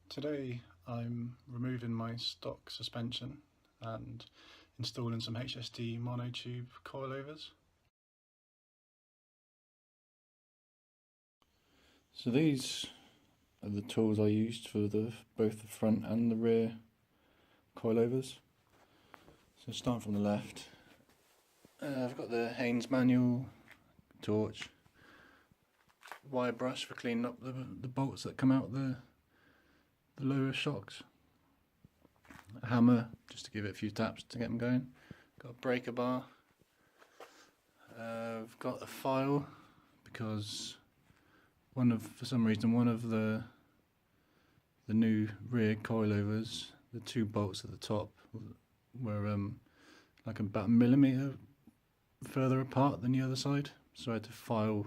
Today I'm removing my stock suspension and installing some HSD monotube coilovers. So these are the tools I used for both the front and the rear coilovers. So starting from the left, I've got the Haynes manual, torch, wire brush for cleaning up the bolts that come out the lower shocks, a hammer just to give it a few taps to get them going, got a breaker bar, I've got a file because for some reason one of the new rear coilovers, the two bolts at the top were like about a millimetre further apart than the other side, so I had to file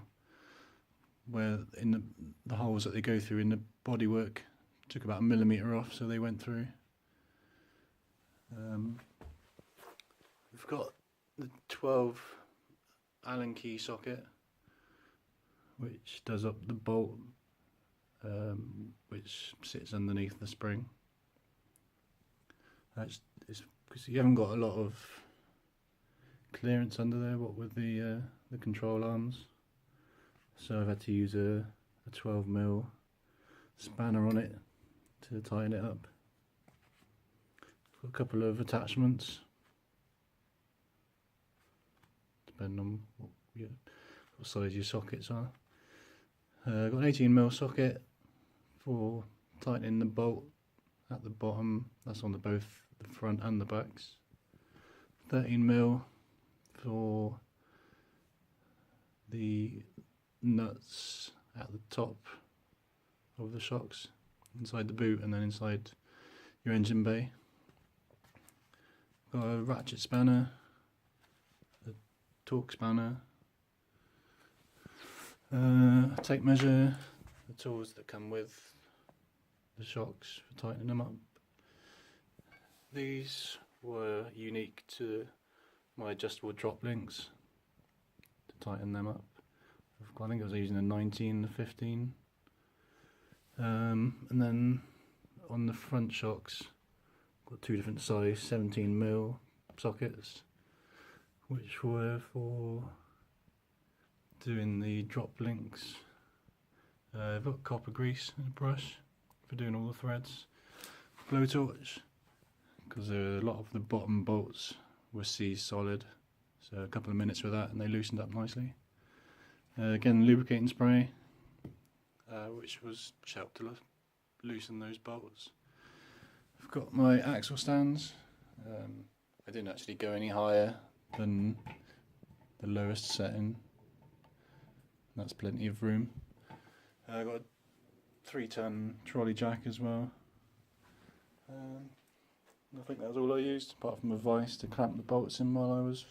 where in the holes that they go through in the bodywork. Took about a millimetre off, so they went through. We've got the 12 Allen key socket, which does up the bolt, which sits underneath the spring. It's because you haven't got a lot of clearance under there, what with the control arms. So I've had to use a 12mm spanner on it to tighten it up. Got a couple of attachments, depending on what size your sockets are. Got an 18mm socket for tightening the bolt at the bottom, that's on both the front and the backs. 13mm for the nuts at the top of the shocks, inside the boot and then inside your engine bay. Got a ratchet spanner, a torque spanner, a tape measure, the tools that come with the shocks for tightening them up. These were unique to my adjustable drop links to tighten them up. I think I was using a 19 and a 15. And then on the front shocks, got two different size 17mm sockets, which were for doing the drop links. I've got copper grease and a brush for doing all the threads. Blowtorch, because a lot of the bottom bolts were seized solid, so a couple of minutes with that and they loosened up nicely. Again, lubricating spray, which helped to loosen those bolts. I've got my axle stands. I didn't actually go any higher than the lowest setting. That's plenty of room. I've got a 3-ton trolley jack as well. I think that was all I used, apart from a vise to clamp the bolts in while I was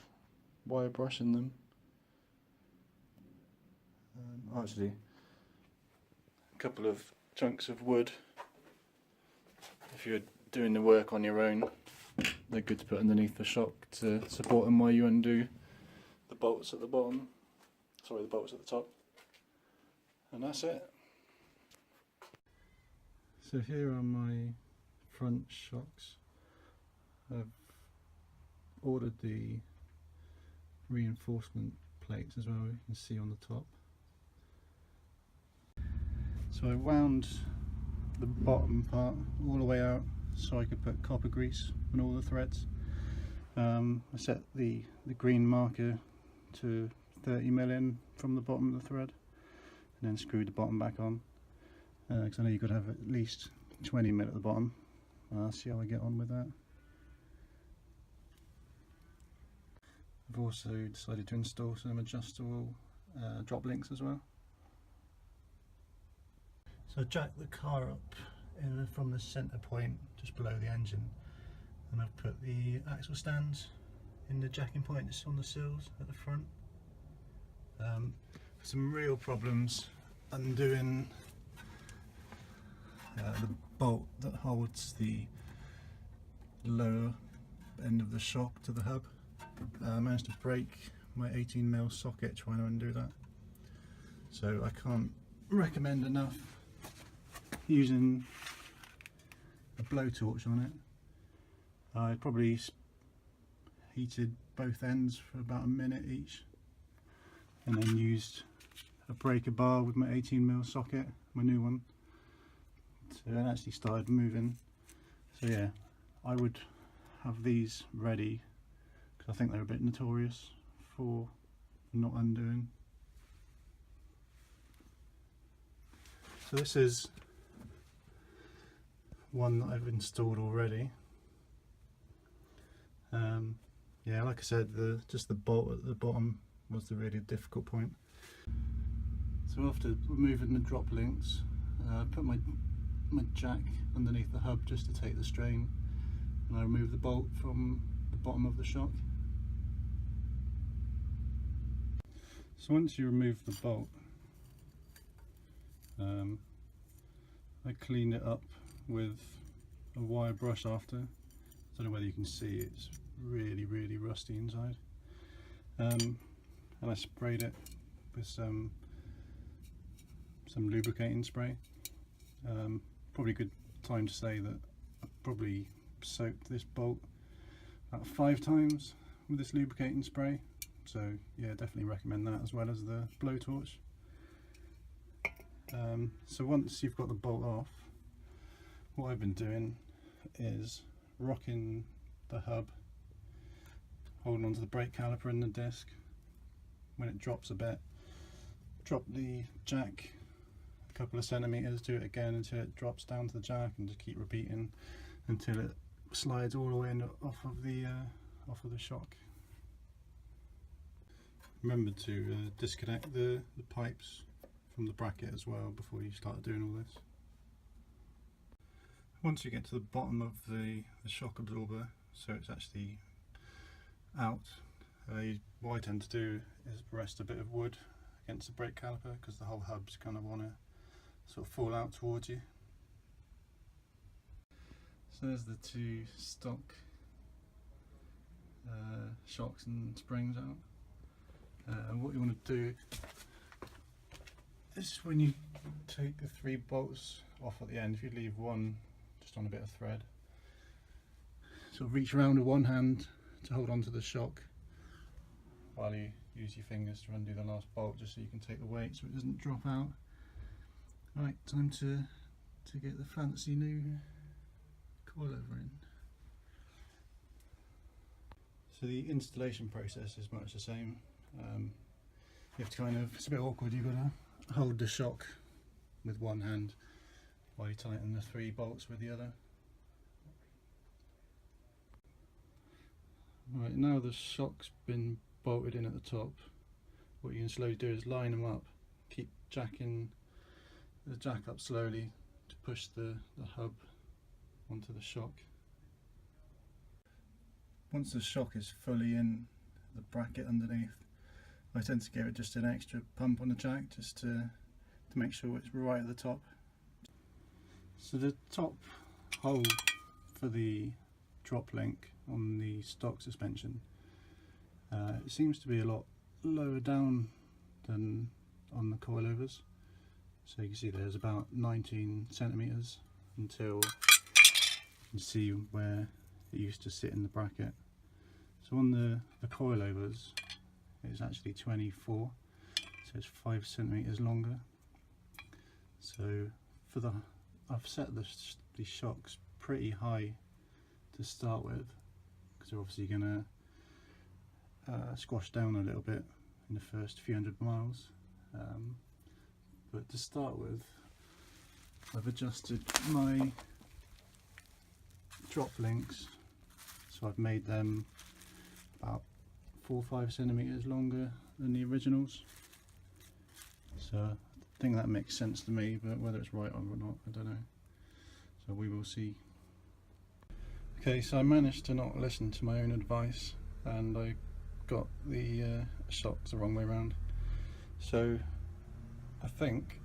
wire brushing them. Actually, a couple of chunks of wood, if you're doing the work on your own, they're good to put underneath the shock to support them while you undo the bolts at the bottom, sorry, the bolts at the top. And that's it. So here are my front shocks. I've ordered the reinforcement plates as well, you can see on the top. So I wound the bottom part all the way out so I could put copper grease on all the threads. I set the green marker to 30mm in from the bottom of the thread and then screwed the bottom back on, because I know you've got to have at least 20mm at the bottom. I'll see how I get on with that. I've also decided to install some adjustable drop links as well. So I jacked the car up from the centre point just below the engine, and I've put the axle stands in the jacking points on the sills at the front. Some real problems undoing the bolt that holds the lower end of the shock to the hub. I managed to break my 18mm socket trying to undo that, so I can't recommend enough using blowtorch on it. I probably heated both ends for about a minute each, and then used a breaker bar with my 18mm socket, my new one, so it actually started moving. So yeah, I would have these ready because I think they're a bit notorious for not undoing. So this is one that I've installed already. Yeah, like I said, just the bolt at the bottom was the really difficult point. So after removing the drop links, I put my jack underneath the hub just to take the strain, and I removed the bolt from the bottom of the shock. So once you remove the bolt, I cleaned it up with a wire brush after. I don't know whether you can see, it's really rusty inside. And I sprayed it with some lubricating spray. Probably a good time to say that I probably soaked this bolt about 5 times with this lubricating spray. So yeah, definitely recommend that, as well as the blowtorch. So once you've got the bolt off, what I've been doing is rocking the hub, holding onto the brake caliper and the disc. When it drops a bit, drop the jack a couple of centimeters, do it again until it drops down to the jack, and just keep repeating until it slides all the way off of the shock. Remember to disconnect the pipes from the bracket as well before you start doing all this. Once you get to the bottom of the shock absorber, so it's actually out, what I tend to do is rest a bit of wood against the brake caliper, because the whole hub's kind of want to sort of fall out towards you. So there's the 2 stock shocks and springs out. And what you want to do is, when you take the 3 bolts off at the end, if you leave one just on a bit of thread, sort of reach around with one hand to hold onto the shock while you use your fingers to undo the last bolt, just so you can take the weight so it doesn't drop out. Right, time to get the fancy new coilover in. So the installation process is much the same. You have to kind of, it's a bit awkward, you've got to hold the shock with one hand while you tighten the 3 bolts with the other. Right, now the shock's been bolted in at the top, what you can slowly do is line them up, keep jacking the jack up slowly to push the hub onto the shock. Once the shock is fully in the bracket underneath, I tend to give it just an extra pump on the jack, just to make sure it's right at the top. So the top hole for the drop link on the stock suspension, it seems to be a lot lower down than on the coilovers. So you can see there's about 19 centimeters until you can see where it used to sit in the bracket. So on the coilovers, it's actually 24, so it's 5 centimeters longer. So I've set these shocks pretty high to start with, because they're obviously going to squash down a little bit in the first few hundred miles. But to start with, I've adjusted my drop links, so I've made them about 4 or 5 centimeters longer than the originals. So I think that makes sense to me, but whether it's right or not, I don't know. So we will see. Okay, so I managed to not listen to my own advice, and I got the shocks the wrong way around. So I think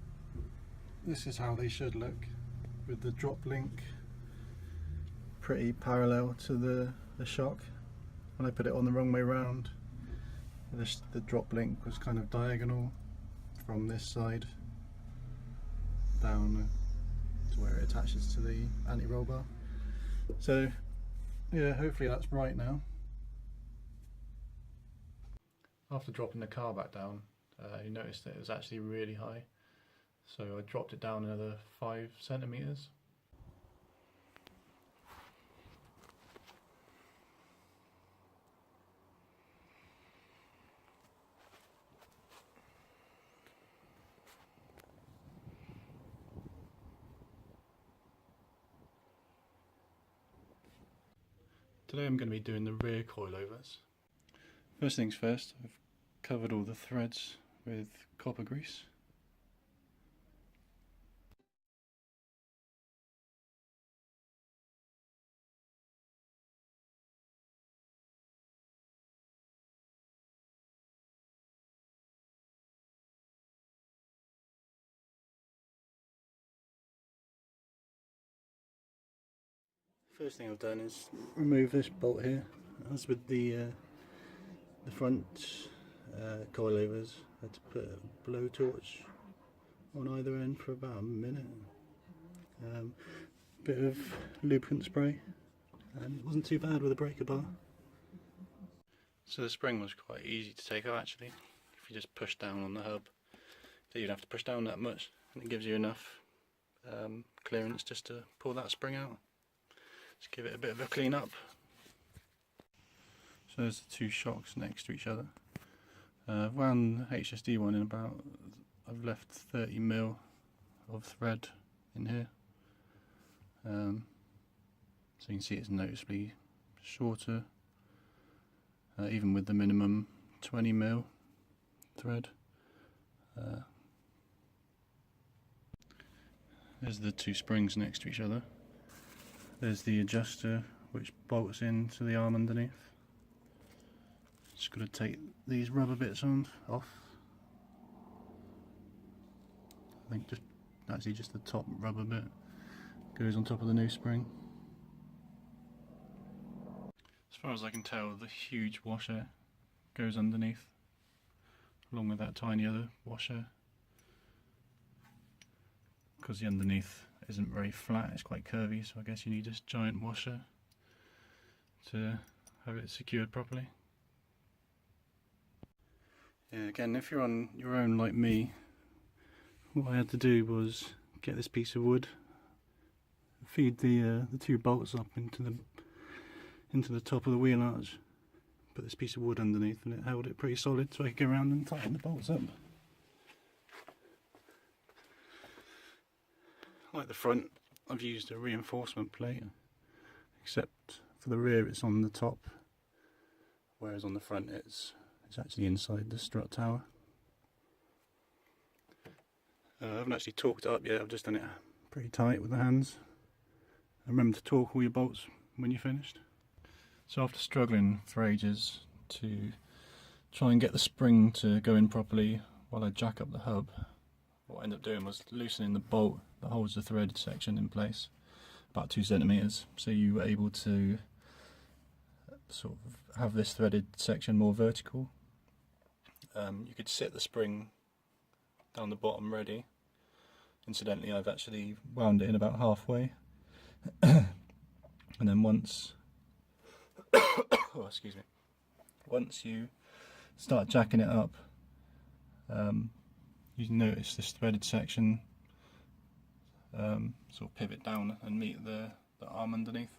this is how they should look, with the drop link pretty parallel to the shock. When I put it on the wrong way round, the drop link was kind of diagonal from this side down to where it attaches to the anti-roll bar. So yeah, hopefully that's right now. After dropping the car back down, you noticed that it was actually really high, so I dropped it down another 5 centimeters. Today I'm going to be doing the rear coilovers. First things first, I've covered all the threads with copper grease. First thing I've done is remove this bolt here. As with the front coilovers, I had to put a blowtorch on either end for about a minute. Bit of lubricant spray, and it wasn't too bad with a breaker bar. So the spring was quite easy to take out actually. If you just push down on the hub, you don't have to push down that much, and it gives you enough clearance just to pull that spring out. Just give it a bit of a clean up. So there's the two shocks next to each other. I've wound the HSD one in about, I've left 30mm of thread in here. So you can see it's noticeably shorter, even with the minimum 20mm thread. There's the two springs next to each other. There's the adjuster which bolts into the arm underneath. Just got to take these rubber bits off. I think just the top rubber bit goes on top of the new spring. As far as I can tell, the huge washer goes underneath, along with that tiny other washer. Because the underneath isn't very flat, it's quite curvy, so I guess you need this giant washer to have it secured properly. Yeah, again, if you're on your own like me, what I had to do was get this piece of wood, feed the two bolts up into the top of the wheel arch, put this piece of wood underneath, and it held it pretty solid, so I could go around and tighten the bolts up. Like the front, I've used a reinforcement plate, except for the rear it's on the top, whereas on the front it's actually inside the strut tower. I haven't actually torqued it up yet, I've just done it pretty tight with the hands. Remember to torque all your bolts when you're finished. So after struggling for ages to try and get the spring to go in properly while I jack up the hub, what I ended up doing was loosening the bolt that holds the threaded section in place, about 2 centimeters, so you were able to sort of have this threaded section more vertical. You could sit the spring down the bottom ready. Incidentally, I've actually wound it in about halfway, and then once oh, excuse me, once you start jacking it up, you notice this threaded section sort of pivot down and meet the arm underneath.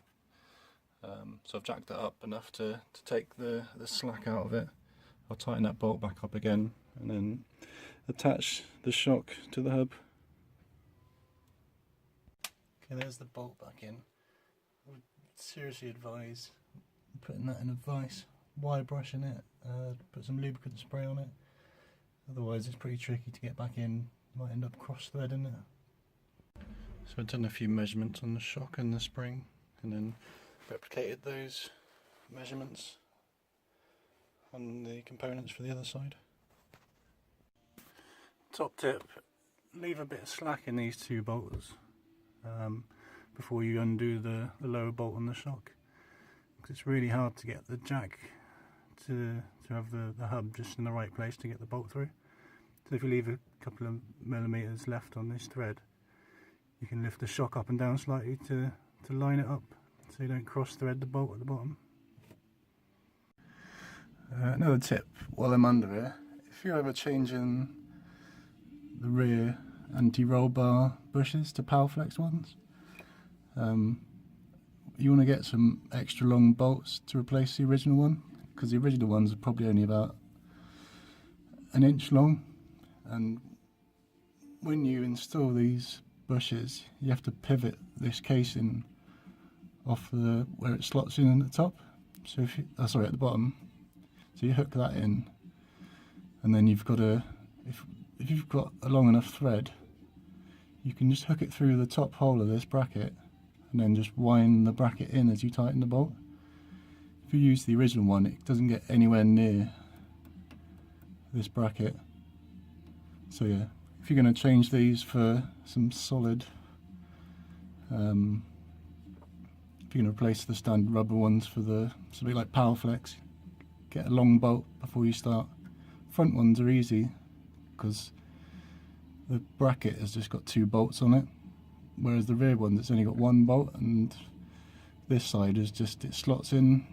So I've jacked that up enough to take the slack out of it. I'll tighten that bolt back up again and then attach the shock to the hub. Okay, there's the bolt back in. I would seriously advise putting that in a vise, wire brushing it, put some lubricant spray on it. Otherwise it's pretty tricky to get back in, you might end up cross-threading it. So I've done a few measurements on the shock and the spring, and then replicated those measurements on the components for the other side. Top tip, leave a bit of slack in these two bolts before you undo the lower bolt on the shock, because it's really hard to get the jack to have the hub just in the right place to get the bolt through. So if you leave a couple of millimeters left on this thread, you can lift the shock up and down slightly to line it up so you don't cross thread the bolt at the bottom. Another tip while I'm under here, if you're ever changing the rear anti-roll bar bushes to PowerFlex ones, you want to get some extra long bolts to replace the original one, because the original ones are probably only about an inch long, and when you install these bushes you have to pivot this casing off the where it slots in at the top, so if you, sorry, at the bottom, so you hook that in, and then you've got a, if you've got a long enough thread, you can just hook it through the top hole of this bracket and then just wind the bracket in as you tighten the bolt. If you use the original one, it doesn't get anywhere near this bracket. So yeah, if you're going to change these for some solid, if you're going to replace the standard rubber ones for the something like PowerFlex, get a long bolt before you start. Front ones are easy because the bracket has just got 2 bolts on it, whereas the rear one, it's only got 1 bolt, and this side is just, it slots in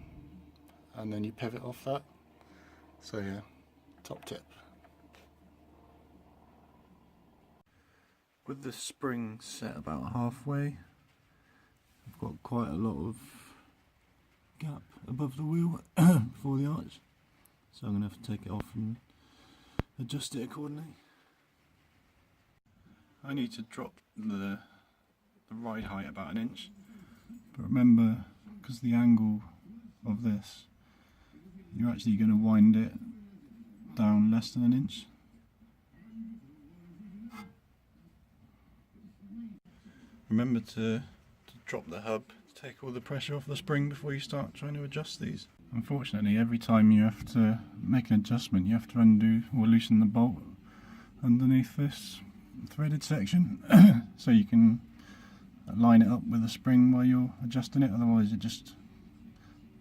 and then you pivot off that. So yeah, top tip. With the spring set about halfway, I've got quite a lot of gap above the wheel for the arch, so I'm going to have to take it off and adjust it accordingly. I need to drop the ride height about 1 inch, but remember, because the angle of this, you're actually going to wind it down less than 1 inch. Remember to drop the hub to take all the pressure off the spring before you start trying to adjust these. Unfortunately, every time you have to make an adjustment, you have to undo or loosen the bolt underneath this threaded section so you can line it up with the spring while you're adjusting it, otherwise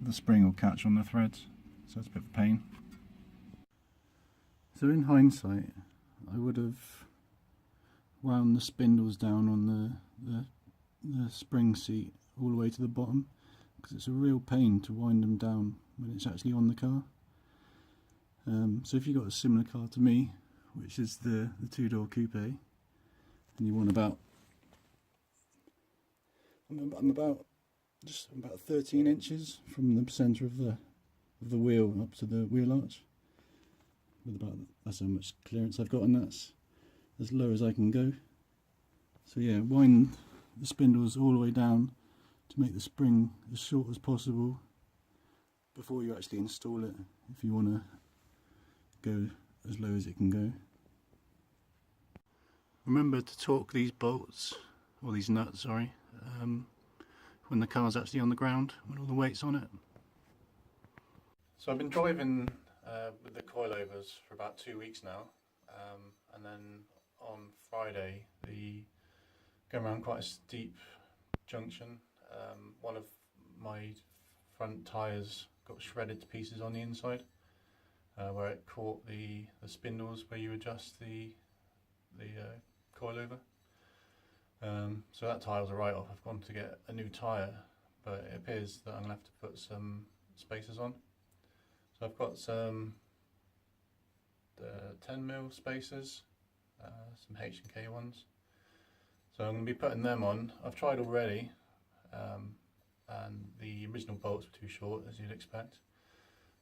the spring will catch on the threads, so it's a bit of a pain. So in hindsight, I would have wound the spindles down on the spring seat all the way to the bottom, because it's a real pain to wind them down when it's actually on the car. So if you've got a similar car to me, which is the 2-door coupe, and you want about, I'm about 13 inches from the centre of the wheel up to the wheel arch, with about, that's how much clearance I've got, and that's as low as I can go. So yeah, wind the spindles all the way down to make the spring as short as possible before you actually install it, if you want to go as low as it can go. Remember to torque these bolts, or these nuts, sorry, when the car's actually on the ground, when all the weight's on it. So I've been driving with the Coilovers for about 2 weeks now, and then on Friday, going around quite a steep junction, one of my front tyres got shredded to pieces on the inside, where it caught the spindles where you adjust the coilover. So that tyre was a write-off. I've gone to get a new tyre, but it appears that I'm going to have to put some spacers on. So I've got some 10mm spacers, some H&K ones. So I'm going to be putting them on. I've tried already, and the original bolts were too short, as you'd expect.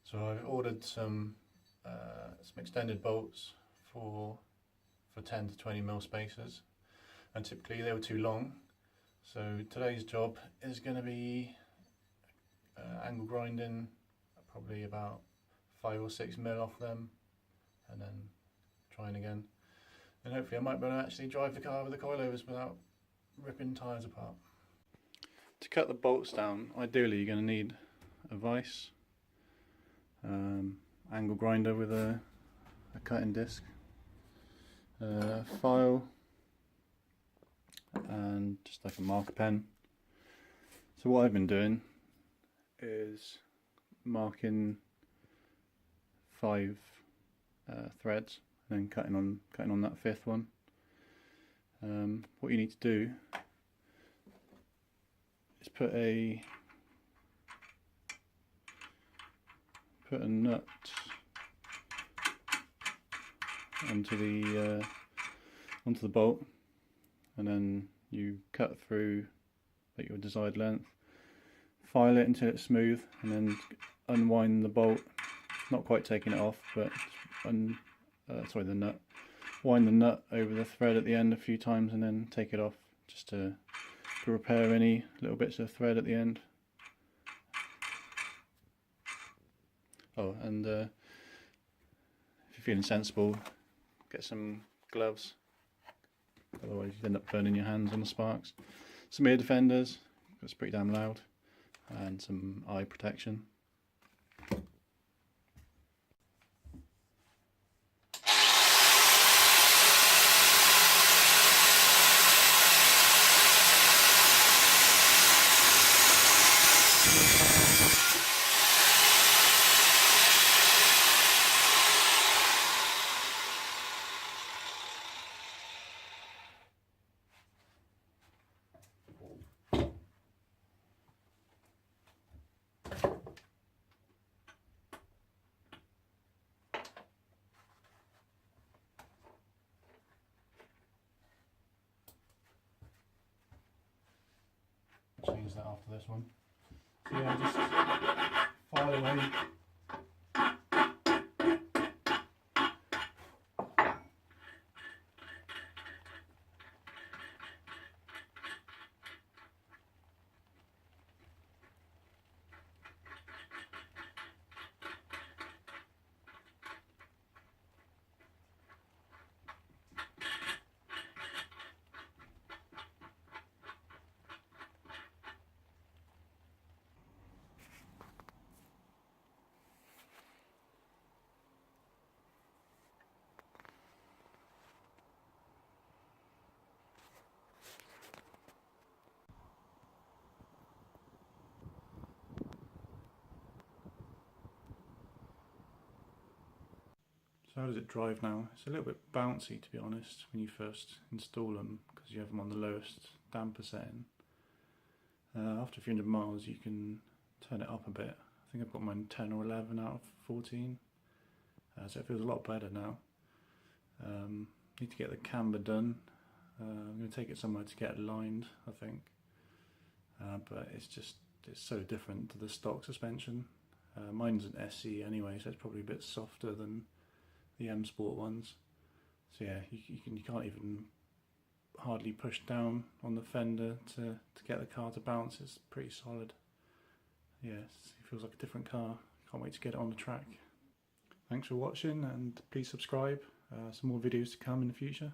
So I've ordered some extended bolts for 10 to 20mm spacers, and typically they were too long. So today's job is going to be angle grinding probably about 5 or 6mm off them, and then trying again. And hopefully I might be able to actually drive the car with the coilovers without ripping tyres apart. To cut the bolts down, ideally you're going to need a vise, angle grinder with a cutting disc, file, and just like a marker pen. So what I've been doing is marking 5 threads, and then cutting on that 5th one. What you need to do is put a put a nut onto the bolt, and then you cut through at your desired length, file it until it's smooth, and then unwind the bolt, not quite taking it off, but sorry, the nut. Wind the nut over the thread at the end a few times and then take it off, just to repair any little bits of thread at the end. Oh, and if you're feeling sensible, get some gloves, otherwise you end up burning your hands on the sparks. Some ear defenders, it's pretty damn loud, and some eye protection. Change that after this one. So yeah, just file away. So how does it drive now? It's a little bit bouncy, to be honest, when you first install them, because you have them on the lowest damper setting. After a few hundred miles you can turn it up a bit. I think I've got mine 10 or 11 out of 14, so it feels a lot better now. Need to get the camber done. I'm going to take it somewhere to get it lined, I think, but it's so different to the stock suspension. Mine's an SE anyway, so it's probably a bit softer than the M Sport ones. So yeah, you can't even hardly push down on the fender to get the car to bounce. It's pretty solid. Yeah, it feels like a different car. Can't wait to get it on the track. Thanks for watching, and please subscribe. Some more videos to come in the future.